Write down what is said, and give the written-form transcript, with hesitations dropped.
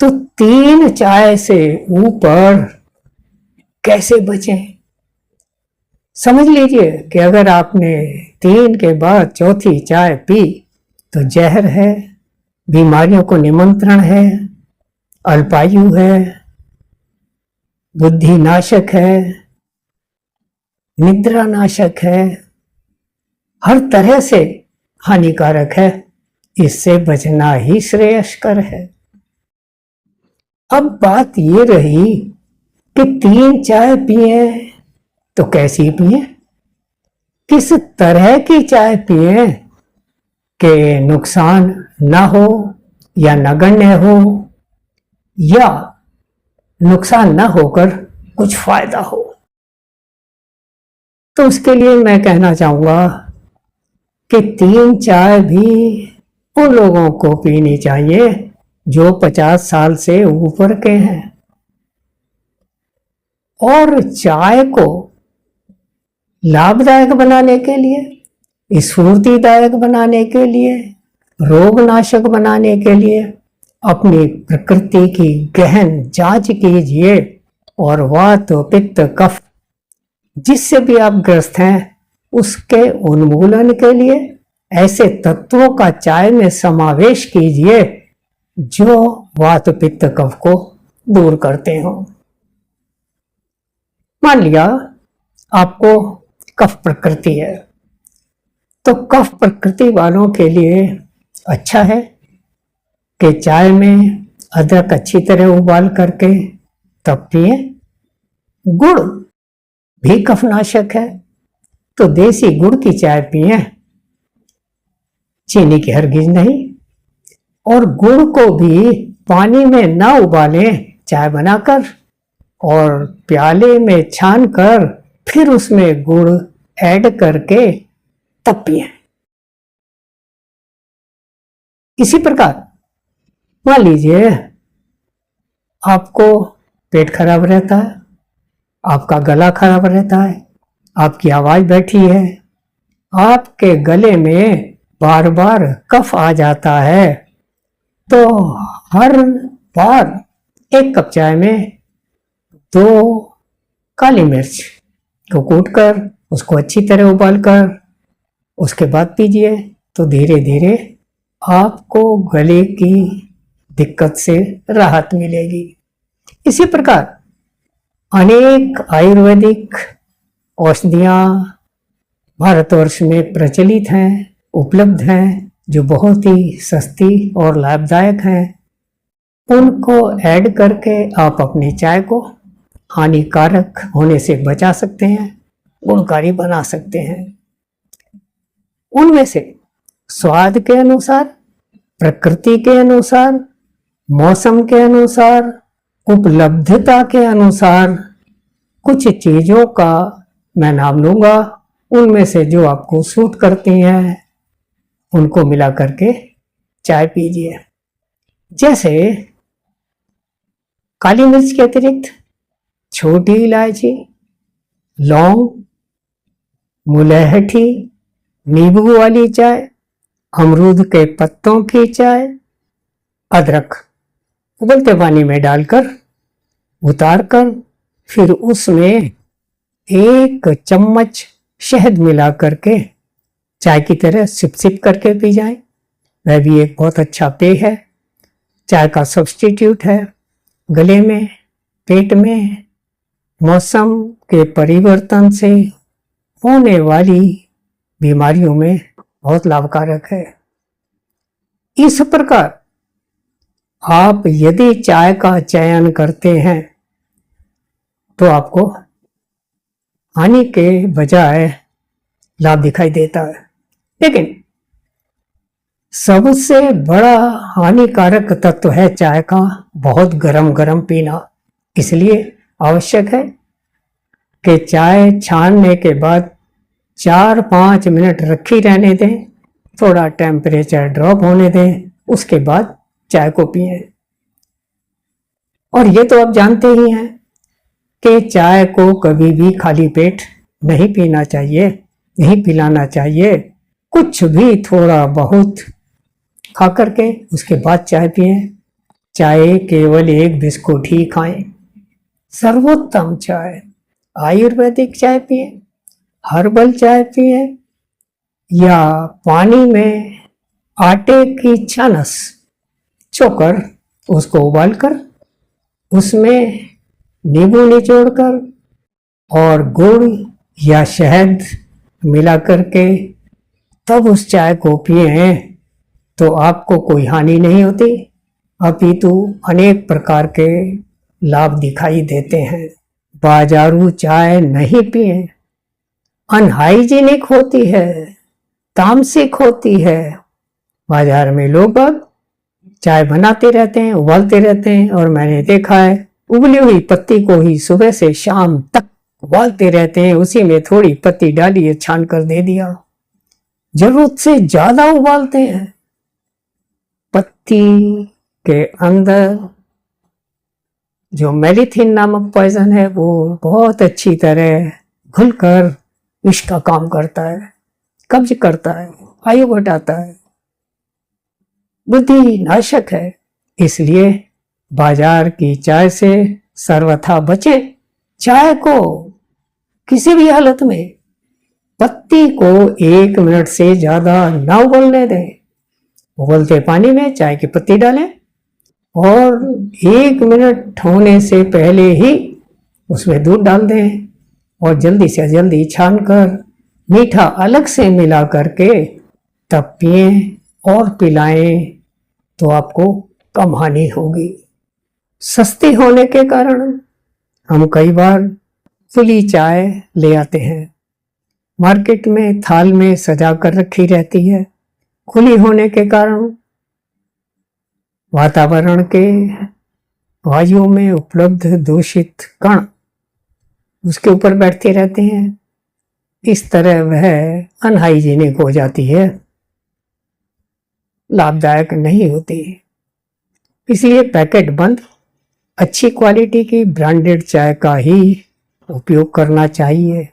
तो 3 चाय से ऊपर कैसे बचें? समझ लीजिए कि अगर आपने 3 के बाद चौथी चाय पी तो जहर है, बीमारियों को निमंत्रण है, अल्पायु है, बुद्धि नाशक है, निद्रा नाशक है, हर तरह से हानिकारक है। इससे बचना ही श्रेयस्कर है। अब बात ये रही कि 3 चाय पिए तो कैसी पिए, किस तरह की चाय पिए कि नुकसान ना हो या नगण्य हो, या नुकसान ना होकर कुछ फायदा हो। तो उसके लिए मैं कहना चाहूंगा कि 3 चाय भी उन लोगों को पीनी चाहिए जो 50 साल से ऊपर के हैं। और चाय को लाभदायक बनाने के लिए, स्फूर्तिदायक बनाने के लिए, रोगनाशक बनाने के लिए अपनी प्रकृति की गहन जांच कीजिए और वात पित्त कफ जिससे भी आप ग्रस्त हैं उसके उन्मूलन के लिए ऐसे तत्वों का चाय में समावेश कीजिए जो वात पित्त कफ को दूर करते हो। मान लिया आपको कफ प्रकृति है, तो कफ प्रकृति वालों के लिए अच्छा है कि चाय में अदरक अच्छी तरह उबाल करके तब पिए। गुड़ भी कफनाशक है, तो देसी गुड़ की चाय पिए, चीनी की हरगिज नहीं। और गुड़ को भी पानी में ना उबालें, चाय बनाकर और प्याले में छान कर फिर उसमें गुड़ ऐड करके तब पिए। इसी प्रकार मान लीजिए आपको पेट खराब रहता है, आपका गला खराब रहता है, आपकी आवाज बैठी है, आपके गले में बार बार कफ आ जाता है, तो हर बार 1 कप चाय में 2 काली मिर्च को कूटकर उसको अच्छी तरह उबालकर उसके बाद पीजिए, तो धीरे धीरे आपको गले की दिक्कत से राहत मिलेगी। इसी प्रकार अनेक आयुर्वेदिक औषधियाँ भारतवर्ष में प्रचलित हैं, उपलब्ध हैं, जो बहुत ही सस्ती और लाभदायक हैं। उनको ऐड करके आप अपनी चाय को हानिकारक होने से बचा सकते हैं, गुणकारी बना सकते हैं। उनमें से स्वाद के अनुसार, प्रकृति के अनुसार, मौसम के अनुसार, उपलब्धता के अनुसार कुछ चीजों का मैं नाम लूंगा, उनमें से जो आपको सूट करती हैं उनको मिला करके चाय पीजिए। जैसे काली मिर्च के अतिरिक्त छोटी इलायची, लौंग, मुलैठी, नींबू वाली चाय, अमरूद के पत्तों की चाय, अदरक उबलते पानी में डालकर उतारकर फिर उसमें 1 चम्मच शहद मिला करके चाय की तरह सिप सिप करके पी जाए। वह भी एक बहुत अच्छा पेय है, चाय का सब्स्टिट्यूट है। गले में, पेट में मौसम के परिवर्तन से होने वाली बीमारियों में बहुत लाभकारक है। इस प्रकार आप यदि चाय का चयन करते हैं तो आपको हानि के बजाय लाभ दिखाई देता है। लेकिन सबसे बड़ा हानिकारक तत्व है चाय का बहुत गरम गरम पीना। इसलिए आवश्यक है कि चाय छानने के बाद 4-5 मिनट रखी रहने दें, थोड़ा टेम्परेचर ड्रॉप होने दें, उसके बाद चाय को पिएं। और ये तो आप जानते ही हैं कि चाय को कभी भी खाली पेट नहीं पीना चाहिए, नहीं पिलाना चाहिए। कुछ भी थोड़ा बहुत खा करके उसके बाद चाय पिएं। चाहे केवल एक बिस्कुट ही खाएं। सर्वोत्तम चाय, आयुर्वेदिक चाय पिए, हर्बल चाय पिए, या पानी में आटे की छानस चोकर उसको उबालकर उसमें नींबू निचोड़कर और गुड़ या शहद मिला करके तब उस चाय को पिए तो आपको कोई हानि नहीं होती, अपितु अनेक प्रकार के लाभ दिखाई देते हैं। बाजारू चाय नहीं पिए, अनहाइजीनिक होती है, तामसिक होती है। बाजार में लोग चाय बनाते रहते हैं, उबालते रहते हैं, और मैंने देखा है उबली हुई पत्ती को ही सुबह से शाम तक उबालते रहते हैं, उसी में थोड़ी पत्ती डाली छान कर दे दिया। जरूरत से ज्यादा उबालते हैं। पत्ती के अंदर जो मेलिथिन नामक पॉइजन है वो बहुत अच्छी तरह घुलकर विष का काम करता है, कब्ज करता है, आयु घटाता है, बुद्धि नाशक है। इसलिए बाजार की चाय से सर्वथा बचें। चाय को किसी भी हालत में पत्ती को 1 मिनट से ज्यादा ना उबलने दें। उबलते पानी में चाय की पत्ती डालें और 1 मिनट होने से पहले ही उसमें दूध डाल दें और जल्दी से जल्दी छानकर मीठा अलग से मिला करके तब पिएं और पिलाएं तो आपको कम हानि होगी। सस्ती होने के कारण हम कई बार खुली चाय ले आते हैं, मार्केट में थाल में सजा कर रखी रहती है। खुली होने के कारण वातावरण के वायुओं में उपलब्ध दूषित कण उसके ऊपर बैठते रहते हैं। इस तरह वह अनहाइजीनिक हो जाती है, लाभदायक नहीं होती। इसलिए पैकेट बंद अच्छी क्वालिटी की ब्रांडेड चाय का ही उपयोग करना चाहिए।